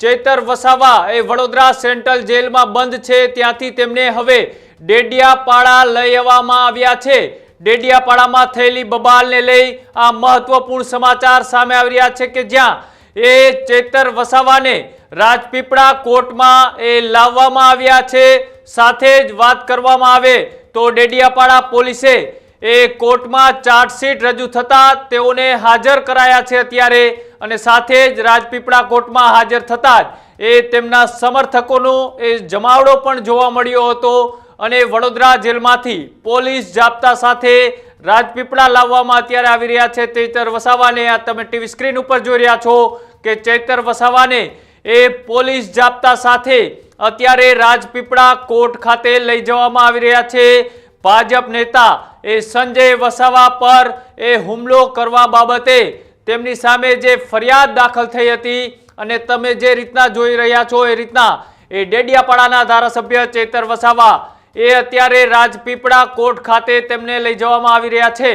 ચેતર વસાવા એ Vadodara central જેલમાં બંધ છે, ત્યાંથી તેમને હવે ડેડિયાપાડા લઈ આવવામાં આવ્યા છે। ડેડિયાપાડામાં થયેલી બબાલને લઈ આ મહત્વપૂર્ણ સમાચાર સામે આવી રહ્યા છે કે જ્યાં એ ચેતર વસાવાને રાજપીપળા કોર્ટમાં એ લાવવામાં આવ્યા છે। સાથે જ વાત કરવામાં આવે તો ડેડિયાપાડા પોલીસે એ કોર્ટમાં ચાર્જશીટ રજૂ થતા તેઓને હાજર કરાયા છે અત્યારે, અને સાથે જ રાજપીપળા કોર્ટમાં હાજર થતા જ એ તેમના સમર્થકોનો એ જમાવડો પણ જોવા મળ્યો હતો અને વડોદરા જેલમાંથી પોલીસ જાપ્તા સાથે રાજપીપળા લાવવામાં અત્યારે આવી રહ્યા છે ચેતર વસાવાને। આ તમે ટીવી સ્ક્રીન ઉપર જોઈ રહ્યા છો કે ચેતર વસાવાને એ પોલીસ જાપ્તા સાથે અત્યારે રાજપીપળા કોર્ટ ખાતે લઈ જવામાં આવી રહ્યા છે। ભાજપ નેતા એ સંજય વસાવા પર એ હુમલો કરવા બાબતે તેમની સામે જે ફરિયાદ દાખલ થઈ હતી અને તમે જે રીતના જોઈ રહ્યા છો એ રીતના એ ડેડિયાપાડાના ધારાસભ્ય ચેતર વસાવા એ અત્યારે રાજપીપળા કોર્ટ ખાતે તેમને લઈ જવામાં આવી રહ્યા છે।